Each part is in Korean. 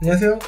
안녕하세요.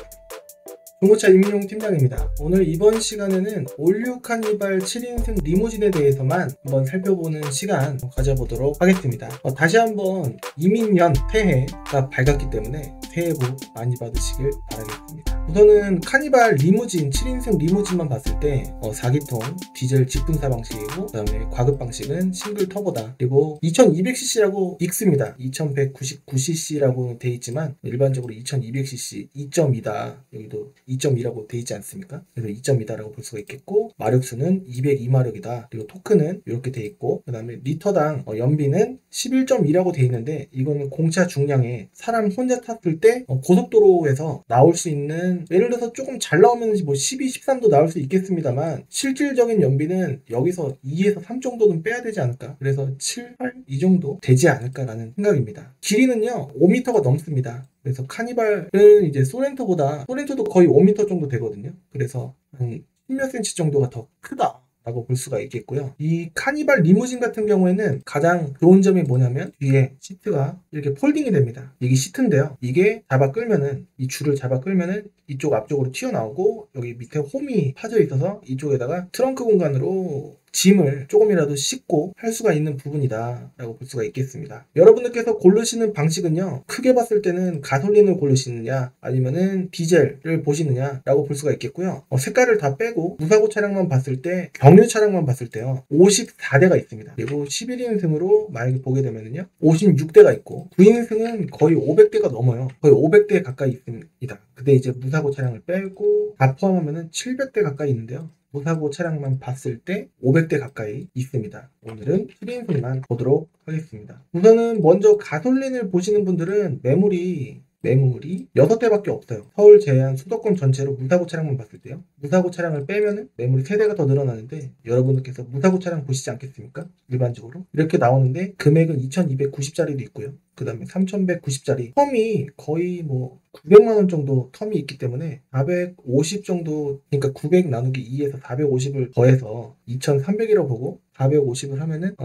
중고차 임민용 팀장입니다. 오늘 이번 시간에는 올류 카니발 7인승 리무진에 대해서만 한번 살펴보는 시간 가져보도록 하겠습니다. 다시 한번 이민년 새해가 밝았기 때문에 새해 복 많이 받으시길 바라겠습니다. 우선은 카니발 리무진 7인승 리무진만 봤을 때 4기통 디젤 직분사 방식이고, 그 다음에 과급 방식은 싱글 터보다. 그리고 2200cc라고 읽습니다. 2199cc라고 돼 있지만 일반적으로 2200cc 2.2다. 여기도 2.2라고 돼 있지 않습니까? 그래서 2.2다라고 볼 수가 있겠고, 마력수는 202마력이다. 그리고 토크는 이렇게 돼 있고, 그 다음에 리터당 연비는 11.2라고 돼 있는데, 이거는 공차 중량에 사람 혼자 탔을 때 고속도로에서 나올 수 있는, 예를 들어서 조금 잘 나오면 뭐 12, 13도 나올 수 있겠습니다만, 실질적인 연비는 여기서 2에서 3 정도는 빼야 되지 않을까? 그래서 7, 8 이 정도 되지 않을까라는 생각입니다. 길이는요 5m가 넘습니다. 그래서 카니발은 이제 소렌토도 거의 5m 정도 되거든요. 그래서 한 10몇 cm 정도가 더 크다 라고 볼 수가 있겠고요. 이 카니발 리무진 같은 경우에는 가장 좋은 점이 뭐냐면, 뒤에 시트가 이렇게 폴딩이 됩니다. 이게 시트인데요, 이게 잡아 끌면은, 이 줄을 잡아 끌면은 이쪽 앞쪽으로 튀어나오고, 여기 밑에 홈이 파져 있어서 이쪽에다가 트렁크 공간으로 짐을 조금이라도 싣고 할 수가 있는 부분이다 라고 볼 수가 있겠습니다. 여러분들께서 고르시는 방식은요, 크게 봤을 때는 가솔린을 고르시느냐 아니면은 디젤을 보시느냐 라고 볼 수가 있겠고요. 색깔을 다 빼고 무사고 차량만 봤을 때, 경유 차량만 봤을 때요 54대가 있습니다. 그리고 11인승으로 만약에 보게 되면은요 56대가 있고, 9인승은 거의 500대가 넘어요. 거의 500대 가까이 있습니다. 근데 이제 무사고 차량을 빼고 다 포함하면은 700대 가까이 있는데요, 무사고 차량만 봤을 때 500대 가까이 있습니다. 오늘은 7인승만 보도록 하겠습니다. 우선은 먼저 가솔린을 보시는 분들은 매물이 6대밖에 없어요. 서울 제한 수도권 전체로 무사고 차량만 봤을 때요, 무사고 차량을 빼면은 매물이 3대가 더 늘어나는데, 여러분들께서 무사고 차량 보시지 않겠습니까? 일반적으로 이렇게 나오는데, 금액은 2290짜리도 있고요, 그 다음에 3190짜리, 텀이 거의 뭐 900만원 정도 텀이 있기 때문에 450 정도, 그러니까 900 나누기 2에서 450을 더해서 2300이라고 보고 450을 하면은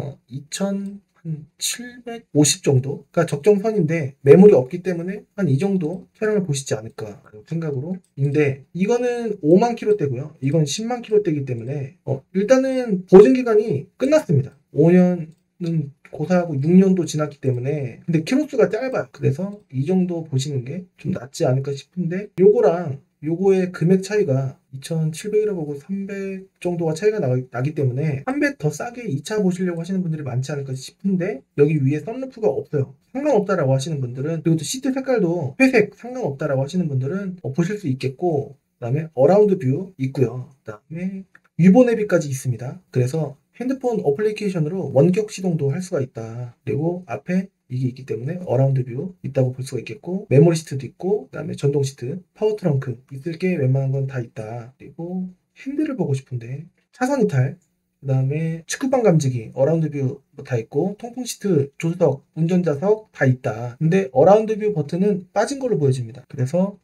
750 정도가 적정선인데, 매물이 없기 때문에 한 이 정도 차량을 보시지 않을까 생각으로. 인데 이거는 5만 킬로대고요, 이건 10만 킬로대이기 때문에 일단은 보증기간이 끝났습니다. 5년은 고사하고 6년도 지났기 때문에. 근데 키로수가 짧아요. 그래서 이 정도 보시는 게 좀 낫지 않을까 싶은데, 요거랑 요거의 금액 차이가 2,700이라고 보고 300 정도가 차이가 나기 때문에 300 더 싸게 2차 보시려고 하시는 분들이 많지 않을까 싶은데, 여기 위에 썬루프가 없어요. 상관없다라고 하시는 분들은, 그리고 또 시트 색깔도 회색 상관없다라고 하시는 분들은 보실 수 있겠고, 그 다음에 어라운드 뷰 있고요, 그 다음에 위보 내비까지 있습니다. 그래서 핸드폰 어플리케이션으로 원격 시동도 할 수가 있다. 그리고 앞에 이게 있기 때문에 어라운드 뷰 있다고 볼 수가 있겠고, 메모리 시트도 있고, 그 다음에 전동 시트, 파워 트렁크 있을 게 웬만한 건 다 있다. 그리고 핸들을 보고 싶은데 차선 이탈, 그 다음에 측급방 감지기, 어라운드 뷰 다 있고, 통풍 시트, 조수석, 운전자석 다 있다. 근데 어라운드 뷰 버튼은 빠진 걸로 보여집니다. 그래서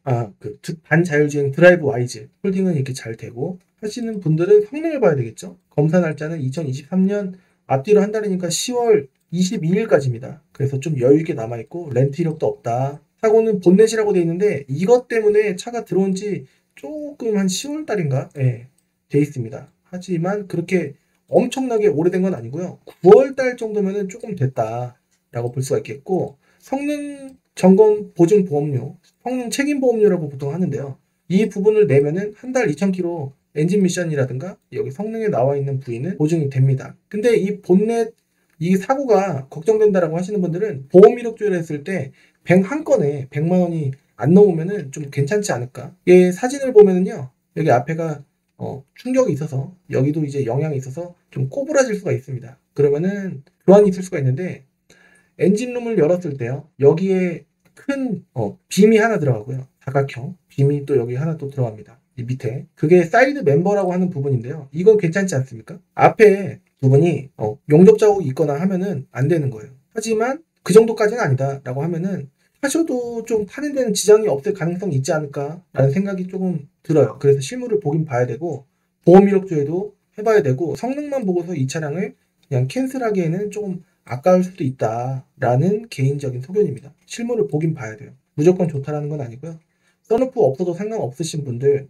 반자율주행 드라이브 와이즈 홀딩은 이렇게 잘 되고, 하시는 분들은 성능을 봐야 되겠죠. 검사 날짜는 2023년 앞뒤로 한 달이니까 10월 22일까지입니다. 그래서 좀 여유있게 남아있고, 렌트 이력도 없다. 사고는 본넷이라고 되어 있는데, 이것 때문에 차가 들어온 지 조금 한 10월 달인가? 돼 있습니다. 하지만 그렇게 엄청나게 오래된 건 아니고요, 9월 달 정도면은 조금 됐다라고 볼 수가 있겠고, 성능 점검 보증 보험료, 성능 책임 보험료라고 보통 하는데요, 이 부분을 내면은 한 달 2,000km 엔진 미션이라든가 여기 성능에 나와 있는 부위는 보증이 됩니다. 근데 이 본넷, 이 사고가 걱정된다라고 하시는 분들은 보험 이력 조회를 했을 때 한 건에 100만 원이 안 넘으면은 좀 괜찮지 않을까? 이 사진을 보면은요, 여기 앞에가 충격이 있어서, 여기도 이제 영향이 있어서 좀 꼬부라질 수가 있습니다. 그러면은 교환이 있을 수가 있는데, 엔진룸을 열었을 때요, 여기에 큰 빔이 하나 들어가고요, 사각형 빔이 또 여기 하나 또 들어갑니다. 이 밑에 그게 사이드 멤버라고 하는 부분인데요, 이건 괜찮지 않습니까? 앞에 부분이 용접 자국이 있거나 하면은 안 되는 거예요. 하지만 그 정도까지는 아니다 라고 하면은 하셔도 좀 타는 데는 지장이 없을 가능성이 있지 않을까 라는 생각이 조금 들어요. 그래서 실물을 보긴 봐야 되고, 보험 이력 조회도 해봐야 되고, 성능만 보고서 이 차량을 그냥 캔슬하기에는 조금 아까울 수도 있다라는 개인적인 소견입니다. 실물을 보긴 봐야 돼요. 무조건 좋다라는 건 아니고요. 선루프 없어도 상관없으신 분들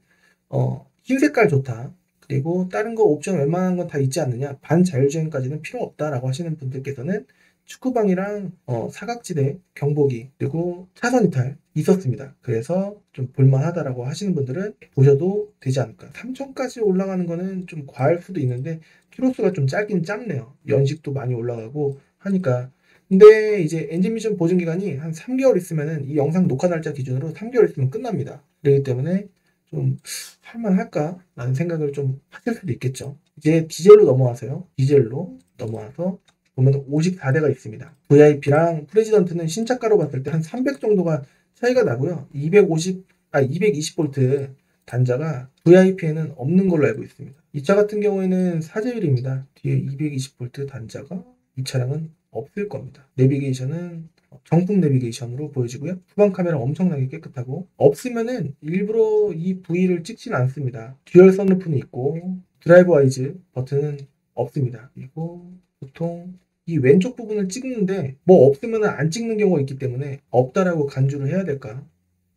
흰 색깔 좋다. 그리고 다른 거 옵션 웬만한 건 다 있지 않느냐. 반자율주행까지는 필요 없다라고 하시는 분들께서는 축구방이랑 사각지대 경보기 그리고 차선 이탈 있었습니다. 그래서 좀 볼만하다라고 하시는 분들은 보셔도 되지 않을까. 3천까지 올라가는 거는 좀 과할 수도 있는데 키로수가 좀 짧긴 짧네요. 연식도 많이 올라가고 하니까. 근데 이제 엔진 미션 보증 기간이 한 3개월 있으면은 이 영상 녹화 날짜 기준으로 3개월 있으면 끝납니다. 그렇기 때문에 좀 할만할까? 라는 생각을 좀 하실 수도 있겠죠. 이제 디젤로 넘어와서요. 디젤로 넘어와서 보면 54대가 있습니다. VIP랑 프레지던트는 신차가로 봤을 때 한 300 정도가 차이가 나고요. 220V 단자가 VIP에는 없는 걸로 알고 있습니다. 이 차 같은 경우에는 사제율입니다. 뒤에 220V 단자가 이 차량은 없을 겁니다. 내비게이션은 정품 내비게이션으로 보여지고요. 후방 카메라 엄청나게 깨끗하고 없으면은 일부러 이 부위를 찍진 않습니다. 듀얼 선루프는 있고 드라이브 와이즈 버튼은 없습니다. 그리고 보통 이 왼쪽 부분을 찍는데 뭐 없으면 안 찍는 경우가 있기 때문에 없다라고 간주를 해야 될까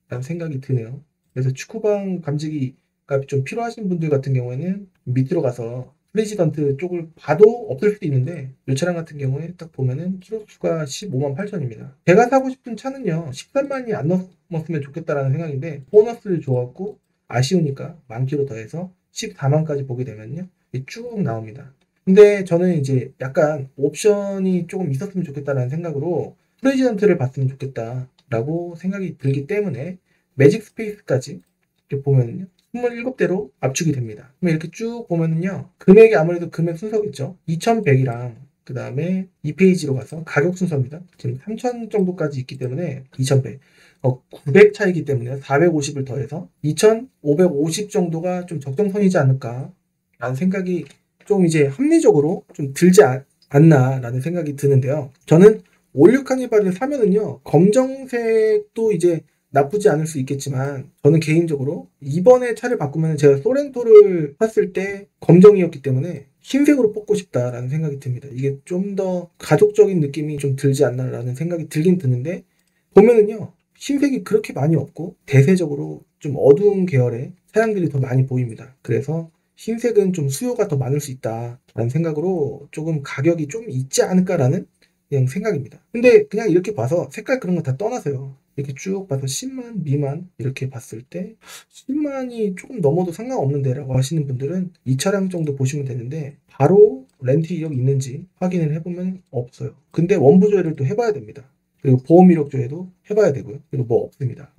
라는 생각이 드네요. 그래서 축구방 감지기가 좀 필요하신 분들 같은 경우에는 밑으로 가서 프레지던트 쪽을 봐도 없을 수도 있는데 이 차량 같은 경우에 딱 보면은 키로수가 15만 8천입니다. 제가 사고 싶은 차는요 13만이 안 넘었으면 좋겠다라는 생각인데 보너스 좋았고 아쉬우니까 만 킬로 더해서 14만까지 보게 되면요 쭉 나옵니다. 근데 저는 이제 약간 옵션이 조금 있었으면 좋겠다라는 생각으로 프레지던트를 봤으면 좋겠다라고 생각이 들기 때문에 매직 스페이스까지 이렇게 보면은요 27대로 압축이 됩니다. 그럼 이렇게 쭉 보면은요 금액이 아무래도 금액 순서겠죠. 2100이랑 그 다음에 2페이지로 가서 가격 순서입니다. 지금 3000 정도까지 있기 때문에 2100 900 차이기 때문에 450을 더해서 2550 정도가 좀 적정선이지 않을까 라는 생각이 좀 이제 합리적으로 좀 들지 않나라는 생각이 드는데요. 저는 올류 카니발을 사면은요 검정색도 이제 나쁘지 않을 수 있겠지만 저는 개인적으로 이번에 차를 바꾸면 제가 소렌토를 샀을 때 검정이었기 때문에 흰색으로 뽑고 싶다라는 생각이 듭니다. 이게 좀 더 가족적인 느낌이 좀 들지 않나라는 생각이 들긴 드는데 보면은요 흰색이 그렇게 많이 없고 대세적으로 좀 어두운 계열의 차량들이 더 많이 보입니다. 그래서 흰색은 좀 수요가 더 많을 수 있다라는 생각으로 조금 가격이 좀 있지 않을까라는 그냥 생각입니다. 근데 그냥 이렇게 봐서 색깔 그런 거 다 떠나서요. 이렇게 쭉 봐서 10만 미만 이렇게 봤을 때 10만이 조금 넘어도 상관없는데 라고 하시는 분들은 이 차량 정도 보시면 되는데 바로 렌트 이력이 있는지 확인을 해보면 없어요. 근데 원부 조회를 또 해봐야 됩니다. 그리고 보험 이력 조회도 해봐야 되고요. 그리고 뭐 없습니다.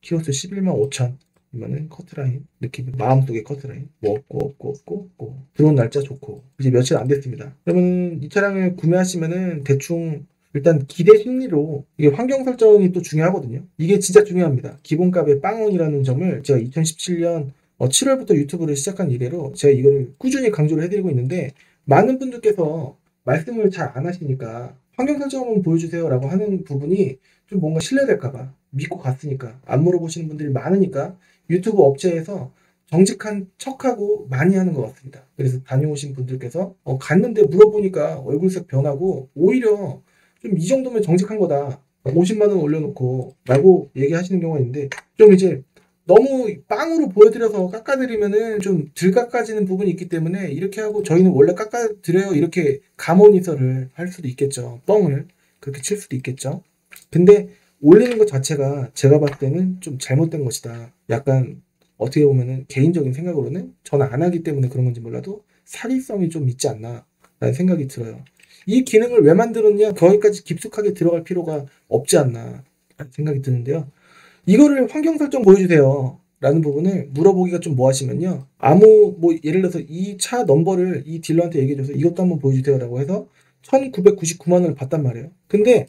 키로수 11만 5천 이면은 커트라인 느낌 마음속의 커트라인 뭐 없고 들어온 날짜 좋고 이제 며칠 안 됐습니다. 그러면 이 차량을 구매하시면은 대충 일단 기대 심리로 이게 환경 설정이 또 중요하거든요. 이게 진짜 중요합니다. 기본값의 빵원이라는 점을 제가 2017년 7월부터 유튜브를 시작한 이래로 제가 이거를 꾸준히 강조를 해드리고 있는데 많은 분들께서 말씀을 잘 안 하시니까 환경 설정 한번 보여주세요 라고 하는 부분이 좀 뭔가 신뢰될까봐 믿고 갔으니까 안 물어보시는 분들이 많으니까 유튜브 업체에서 정직한 척하고 많이 하는 것 같습니다. 그래서 다녀오신 분들께서 갔는데 물어보니까 얼굴색 변하고 오히려 좀 이 정도면 정직한 거다. 50만 원 올려놓고 라고 얘기하시는 경우가 있는데 좀 이제 너무 빵으로 보여드려서 깎아드리면은 좀 덜 깎아지는 부분이 있기 때문에 이렇게 하고 저희는 원래 깎아드려요 이렇게 감언이설을 할 수도 있겠죠. 뻥을 그렇게 칠 수도 있겠죠. 근데 올리는 것 자체가 제가 봤을 때는 좀 잘못된 것이다. 약간 어떻게 보면은 개인적인 생각으로는 저는 안 하기 때문에 그런 건지 몰라도 사리성이 좀 있지 않나 라는 생각이 들어요. 이 기능을 왜 만들었냐 거기까지 깊숙하게 들어갈 필요가 없지 않나 라는 생각이 드는데요. 이거를 환경 설정 보여주세요 라는 부분을 물어보기가 좀 뭐 하시면요 아무 뭐 예를 들어서 이 차 넘버를 이 딜러한테 얘기해줘서 이것도 한번 보여주세요 라고 해서 1999만 원을 받단 말이에요. 근데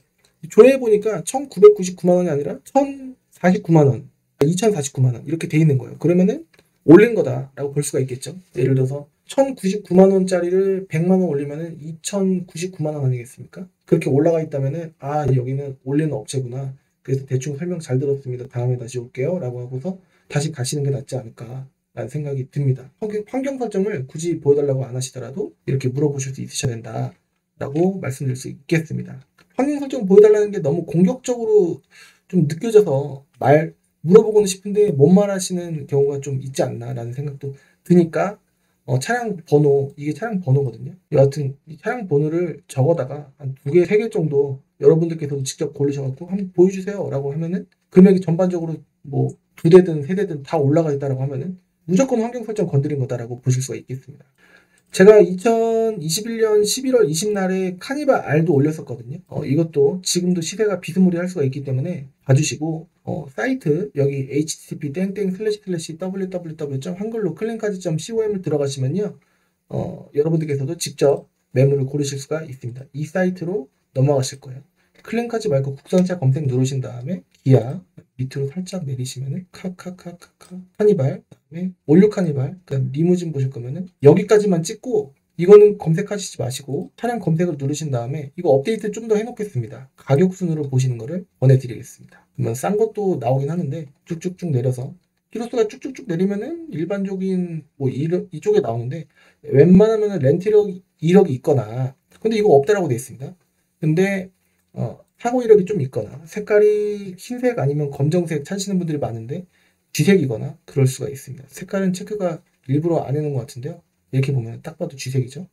조회해보니까 1999만 원이 아니라 1049만 원 2049만 원 이렇게 돼 있는 거예요. 그러면은 올린 거다 라고 볼 수가 있겠죠. 예를 들어서 1099만 원짜리를 100만 원 올리면은 2099만 원 아니겠습니까? 그렇게 올라가 있다면은 아 여기는 올리는 업체구나. 그래서 대충 설명 잘 들었습니다. 다음에 다시 올게요 라고 하고서 다시 가시는 게 낫지 않을까 라는 생각이 듭니다. 환경 설정을 굳이 보여달라고 안 하시더라도 이렇게 물어보실 수 있으셔야 된다 라고 말씀드릴 수 있겠습니다. 환경 설정 보여달라는 게 너무 공격적으로 좀 느껴져서 물어보고는 싶은데 못 말하시는 경우가 좀 있지 않나라는 생각도 드니까 차량 번호, 이게 차량 번호거든요. 여하튼 이 차량 번호를 적어다가 한 2개, 3개 정도 여러분들께서도 직접 고르셔갖고 한번 보여주세요 라고 하면은 금액이 전반적으로 뭐 2대든 3대든 다 올라가 있다라고 하면은 무조건 환경 설정 건드린 거다라고 보실 수가 있겠습니다. 제가 2021년 11월 20날에 카니발 R도 올렸었거든요. 이것도 지금도 시세가 비스무리할 수가 있기 때문에 봐주시고 사이트 여기 http www.한글로 클린카드.com을 들어가시면요. 여러분들께서도 직접 매물을 고르실 수가 있습니다. 이 사이트로 넘어가실 거예요. 클린카드 말고 국산차 검색 누르신 다음에 기아 밑으로 살짝 내리시면은 카니발, 그다음에 올류 카니발, 그다음 리무진 보실 거면은 여기까지만 찍고 이거는 검색하시지 마시고 차량 검색을 누르신 다음에 이거 업데이트 좀 더 해놓겠습니다. 가격 순으로 보시는 거를 권해드리겠습니다. 그러면 싼 것도 나오긴 하는데 쭉쭉쭉 내려서 키로수가 쭉쭉쭉 내리면은 일반적인 뭐 이쪽에 나오는데 웬만하면은 렌트력 1억이 있거나 근데 이거 없다라고 되어 있습니다. 근데 사고 이력이 좀 있거나 색깔이 흰색 아니면 검정색 찾으시는 분들이 많은데 쥐색이거나 그럴 수가 있습니다. 색깔은 체크가 일부러 안 해놓은 것 같은데요. 이렇게 보면 딱 봐도 쥐색이죠.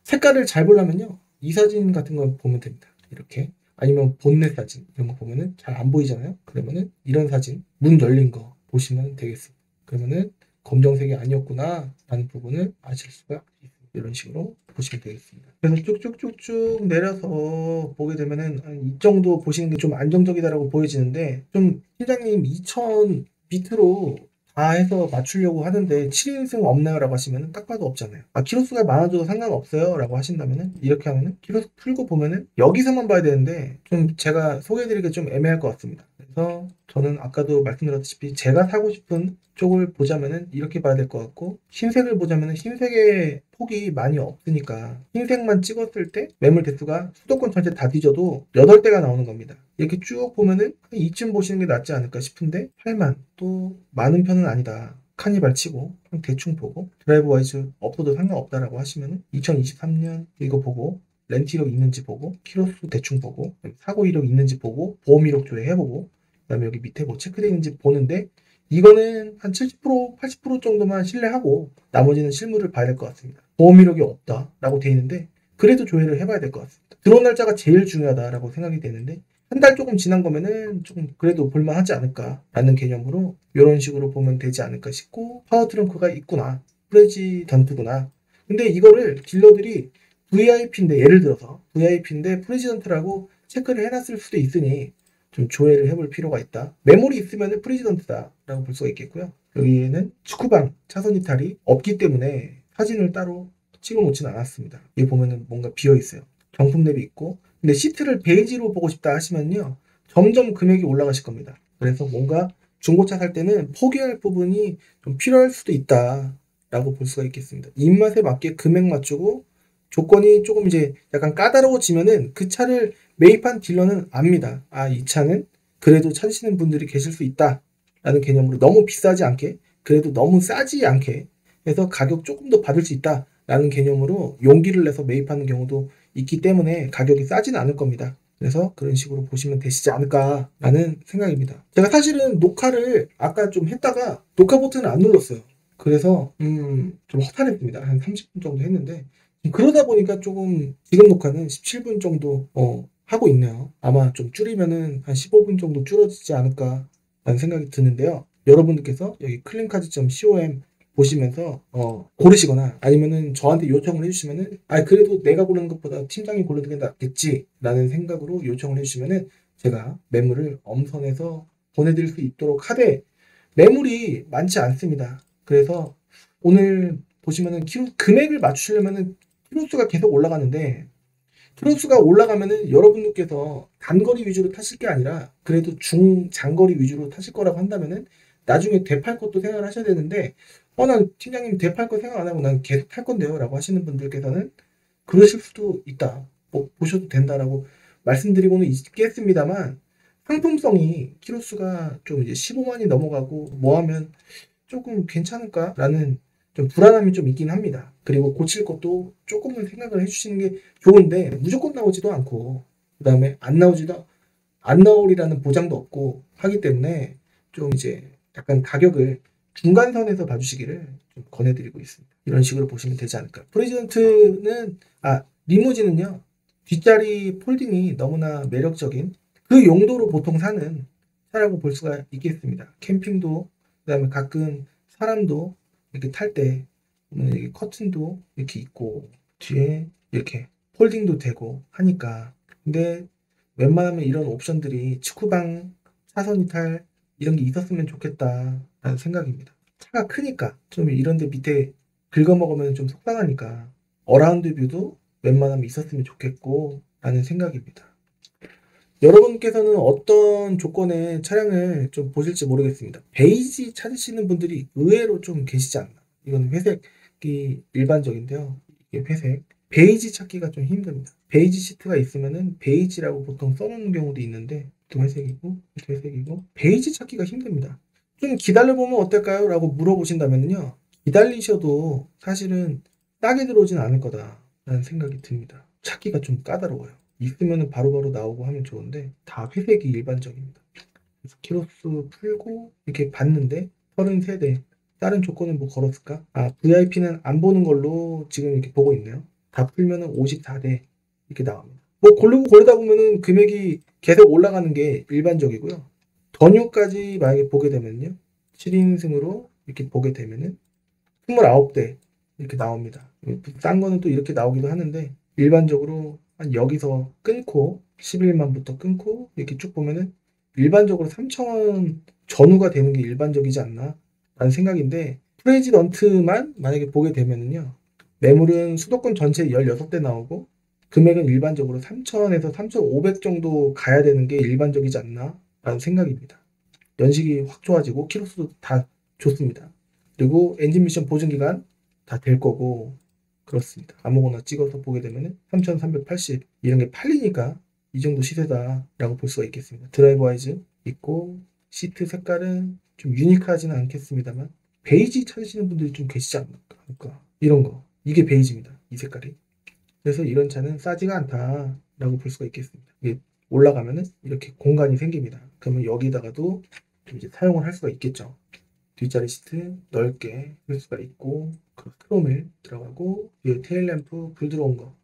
색깔을 잘 보려면요. 이 사진 같은 거 보면 됩니다. 이렇게. 아니면 본넷 사진 이런 거 보면은 잘 안 보이잖아요. 그러면은 이런 사진 문 열린 거 보시면 되겠습니다. 그러면은 검정색이 아니었구나 라는 부분을 아실 수가 있습니다. 이런 식으로 보시면 되겠습니다. 그래서 쭉쭉쭉쭉 내려서 보게 되면은 이 정도 보시는 게 좀 안정적이다라고 보여지는데 좀 팀장님 2000 밑으로 다 해서 맞추려고 하는데 7인승 없나요? 라고 하시면은 딱 봐도 없잖아요. 키로수가 많아져도 상관없어요 라고 하신다면은 이렇게 하면은 키로수 풀고 보면은 여기서만 봐야 되는데 좀 제가 소개해드리기 좀 애매할 것 같습니다. 그래서 저는 아까도 말씀드렸다시피 제가 사고 싶은 쪽을 보자면은 이렇게 봐야 될 것 같고 흰색을 보자면은 흰색의 폭이 많이 없으니까 흰색만 찍었을 때 매물 대수가 수도권 전체 다 뒤져도 8대가 나오는 겁니다. 이렇게 쭉 보면은 이쯤 보시는 게 낫지 않을까 싶은데 8만 또 많은 편은 아니다. 카니발 치고 대충 보고 드라이브 와이즈 없어도 상관없다라고 하시면은 2023년 이거 보고 렌트 이력 있는지 보고 키로수 대충 보고 사고 이력 있는지 보고 보험 이력 조회해보고 그다음에 여기 밑에 뭐 체크되어 있는지 보는데 이거는 한 70%, 80% 정도만 신뢰하고 나머지는 실물을 봐야 될 것 같습니다. 보험 이력이 없다라고 돼 있는데 그래도 조회를 해봐야 될 것 같습니다. 들어온 날짜가 제일 중요하다라고 생각이 되는데 한 달 조금 지난 거면은 조금 그래도 볼만하지 않을까라는 개념으로 이런 식으로 보면 되지 않을까 싶고 파워 트렁크가 있구나. 프레지던트구나. 근데 이거를 딜러들이 VIP인데 예를 들어서 VIP인데 프레지던트라고 체크를 해놨을 수도 있으니 좀 조회를 해볼 필요가 있다. 메모리 있으면 프레지던트다라고 볼 수가 있겠고요. 여기에는 축구방 차선 이탈이 없기 때문에 사진을 따로 찍어 놓지는 않았습니다. 여기 보면은 뭔가 비어 있어요. 정품 랩이 있고 근데 시트를 베이지로 보고 싶다 하시면요. 점점 금액이 올라가실 겁니다. 그래서 뭔가 중고차 살 때는 포기할 부분이 좀 필요할 수도 있다라고 볼 수가 있겠습니다. 입맛에 맞게 금액 맞추고 조건이 조금 이제 약간 까다로워지면은 그 차를 매입한 딜러는 압니다. 이 차는 그래도 찾으시는 분들이 계실 수 있다라는 개념으로 너무 비싸지 않게 그래도 너무 싸지 않게 해서 가격 조금 더 받을 수 있다라는 개념으로 용기를 내서 매입하는 경우도 있기 때문에 가격이 싸지는 않을 겁니다. 그래서 그런 식으로 보시면 되시지 않을까라는 생각입니다. 제가 사실은 녹화를 아까 좀 했다가 녹화 버튼을 안 눌렀어요. 그래서 좀 허탈했습니다. 한 30분 정도 했는데 그러다 보니까 조금 지금 녹화는 17분 정도 하고 있네요. 아마 좀 줄이면은 한 15분 정도 줄어지지 않을까라는 생각이 드는데요. 여러분들께서 여기 클린카드.com 보시면서 고르시거나 아니면은 저한테 요청을 해주시면은 그래도 내가 고르는 것보다 팀장이 고르는 게 낫겠지 라는 생각으로 요청을 해주시면은 제가 매물을 엄선해서 보내드릴 수 있도록 하되 매물이 많지 않습니다. 그래서 오늘 보시면은 금액을 맞추려면은 키로수가 계속 올라가는데 키로수가 올라가면은 여러분들께서 단거리 위주로 타실 게 아니라 그래도 중장거리 위주로 타실 거라고 한다면은 나중에 되팔 것도 생각을 하셔야 되는데 난 팀장님 되팔 거 생각 안 하고 난 계속 탈 건데요 라고 하시는 분들께서는 그러실 수도 있다. 보셔도 된다라고 말씀드리고는 있겠습니다만 상품성이 키로수가 좀 이제 15만이 넘어가고 뭐 하면 조금 괜찮을까라는 좀 불안함이 좀 있긴 합니다. 그리고 고칠 것도 조금은 생각을 해주시는 게 좋은데 무조건 나오지도 않고 그 다음에 안 나오리라는 보장도 없고 하기 때문에 좀 이제 약간 가격을 중간선에서 봐주시기를 좀 권해드리고 있습니다. 이런 식으로 보시면 되지 않을까. 리무진은요, 뒷자리 폴딩이 너무나 매력적인 그 용도로 보통 사는 차라고 볼 수가 있겠습니다. 캠핑도, 그 다음에 가끔 사람도 이렇게 탈 때, 이렇게 커튼도 이렇게 있고, 뒤에 이렇게 폴딩도 되고 하니까. 근데 웬만하면 이런 옵션들이 측후방, 차선 이탈, 이런 게 있었으면 좋겠다라는 생각입니다. 차가 크니까, 좀 이런데 밑에 긁어먹으면 좀 속상하니까, 어라운드 뷰도 웬만하면 있었으면 좋겠고, 라는 생각입니다. 여러분께서는 어떤 조건의 차량을 좀 보실지 모르겠습니다. 베이지 찾으시는 분들이 의외로 좀 계시지 않나. 이건 회색이 일반적인데요. 이게 회색. 베이지 찾기가 좀 힘듭니다. 베이지 시트가 있으면은 베이지라고 보통 써놓는 경우도 있는데, 또 회색이고, 또 회색이고, 베이지 찾기가 힘듭니다. 좀 기다려보면 어떨까요? 라고 물어보신다면요. 기다리셔도 사실은 싸게 들어오진 않을 거다라는 생각이 듭니다. 찾기가 좀 까다로워요. 있으면 바로바로 나오고 하면 좋은데 다 회색이 일반적입니다. 그래서 키로수 풀고 이렇게 봤는데 33대 다른 조건은 뭐 걸었을까? VIP는 안 보는 걸로 지금 이렇게 보고 있네요. 다 풀면은 54대 이렇게 나옵니다. 뭐 고르다 보면은 금액이 계속 올라가는 게 일반적이고요. 더뉴까지 만약에 보게 되면요. 7인승으로 이렇게 보게 되면은 29대 이렇게 나옵니다. 싼 거는 또 이렇게 나오기도 하는데 일반적으로 한 여기서 끊고 11만부터 끊고 이렇게 쭉 보면은 일반적으로 3,000원 전후가 되는 게 일반적이지 않나 라는 생각인데, 프레지던트만 만약에 보게 되면은요, 매물은 수도권 전체 16대 나오고 금액은 일반적으로 3,000원에서 3,500 정도 가야 되는 게 일반적이지 않나 라는 생각입니다. 연식이 확 좋아지고 키로수도 다 좋습니다. 그리고 엔진 미션 보증 기간 다 될 거고 그렇습니다. 아무거나 찍어서 보게 되면 3,380 이런 게 팔리니까 이 정도 시세다라고 볼 수가 있겠습니다. 드라이브 와이즈 있고 시트 색깔은 좀 유니크하지는 않겠습니다만 베이지 찾으시는 분들이 좀 계시지 않을까. 이런 거. 이게 베이지입니다. 이 색깔이. 그래서 이런 차는 싸지가 않다라고 볼 수가 있겠습니다. 이게 올라가면은 이렇게 공간이 생깁니다. 그러면 여기다가도 좀 이제 사용을 할 수가 있겠죠. 뒷자리 시트 넓게 할 수가 있고, 크롬을 들어가고, 뒤에 테일램프 불 들어온 거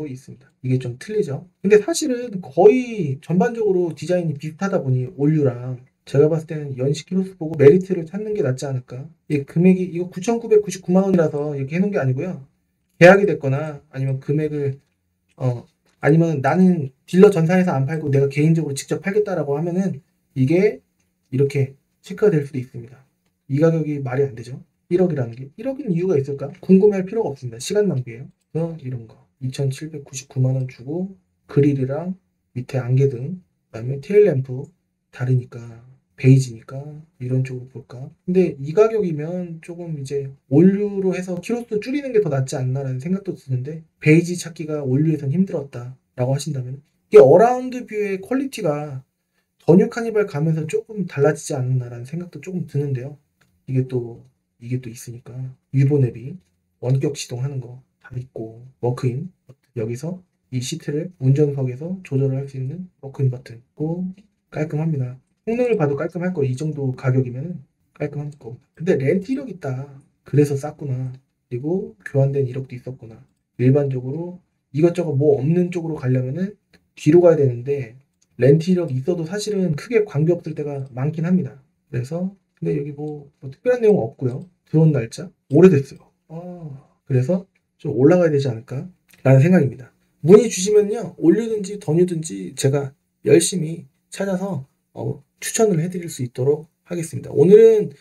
있습니다. 이게 좀 틀리죠. 근데 사실은 거의 전반적으로 디자인이 비슷하다 보니 올류랑 제가 봤을 때는 연식 키로수 보고 메리트를 찾는 게 낫지 않을까. 이 금액이 이거 9,999만 원이라서 이렇게 해놓은 게 아니고요. 계약이 됐거나 아니면 금액을 아니면 나는 딜러 전산에서 안 팔고 내가 개인적으로 직접 팔겠다라고 하면은 이게 이렇게 체크가 될 수도 있습니다. 이 가격이 말이 안 되죠. 1억이라는 게. 1억인 이유가 있을까? 궁금해할 필요가 없습니다. 시간 낭비예요. 그래서 이런 거 2,799만 원 주고 그릴이랑 밑에 안개등, 그다음에 테일램프 다르니까 베이지니까 이런 쪽으로 볼까? 근데 이 가격이면 조금 이제 올류로 해서 키로수 줄이는 게 더 낫지 않나라는 생각도 드는데, 베이지 찾기가 올류에선 힘들었다라고 하신다면 이게 어라운드 뷰의 퀄리티가 더뉴 카니발 가면서 조금 달라지지 않았나라는 생각도 조금 드는데요. 이게 또 있으니까 유보 내비 원격 시동하는 거 다 있고, 워크인 여기서 이 시트를 운전석에서 조절을 할 수 있는 워크인 버튼 있고 깔끔합니다. 성능을 봐도 깔끔할 거. 이 정도 가격이면 깔끔할 거. 근데 렌트 이력 있다. 그래서 쌌구나. 그리고 교환된 이력도 있었구나. 일반적으로 이것저것 뭐 없는 쪽으로 가려면은 뒤로 가야 되는데 렌트 이력이 있어도 사실은 크게 관계없을 때가 많긴 합니다. 그래서 근데 여기 뭐 특별한 내용 없고요. 들어온 날짜 오래됐어요. 그래서 좀 올라가야 되지 않을까 라는 생각입니다. 문의 주시면요, 올류든지 더뉴든지 제가 열심히 찾아서 추천을 해드릴 수 있도록 하겠습니다. 오늘은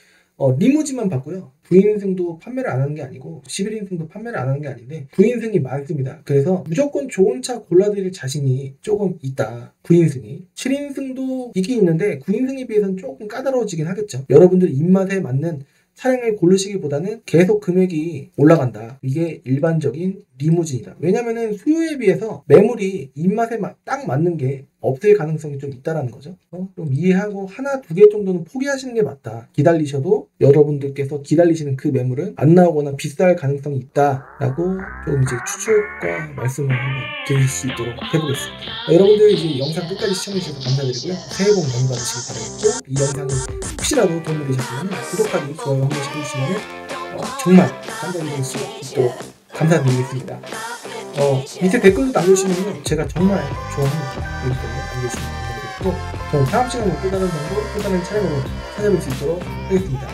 리무진만 봤고요. 9인승도 판매를 안 하는 게 아니고 11인승도 판매를 안 하는 게 아닌데 9인승이 많습니다. 그래서 무조건 좋은 차 골라드릴 자신이 조금 있다. 9인승이 7인승도 있긴 있는데 9인승에 비해서는 조금 까다로워지긴 하겠죠. 여러분들 입맛에 맞는 차량을 고르시기보다는 계속 금액이 올라간다. 이게 일반적인 리무진이다. 왜냐면은 수요에 비해서 매물이 입맛에 딱 맞는 게 없을 가능성이 좀 있다라는 거죠. 좀 이해하고 하나 두 개 정도는 포기하시는 게 맞다. 기다리셔도 여러분들께서 기다리시는 그 매물은 안 나오거나 비쌀 가능성이 있다라고 좀 이제 추측과 말씀을 한번 드릴 수 있도록 해보겠습니다. 여러분들 이제 영상 끝까지 시청해주셔서 감사드리고요. 새해 복 많이 받으시길 바라겠고, 이 영상이 혹시라도 도움이 되셨으면 구독하기, 좋아요 한 번씩 해주시면 정말 감사드릴 수 있도록 감사드리겠습니다. 밑에 댓글도 남겨주시면 제가 정말 좋아합니다. 여기 때문에 남겨주시면 감사드리고, 저는 다음 시간에 또 다른 정보, 또 다른 촬영으로 찾아뵐 수 있도록 하겠습니다.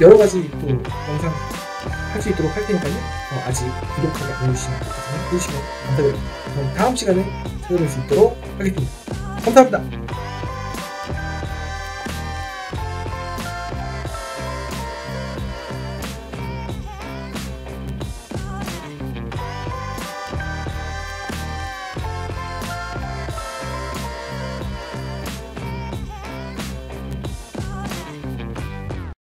여러가지 또 영상 할 수 있도록 할 테니까요. 아직 구독하기 안 해주시면 해주시면 감사드립니다. 그럼 다음 시간에 찾아뵐 수 있도록 하겠습니다. 감사합니다.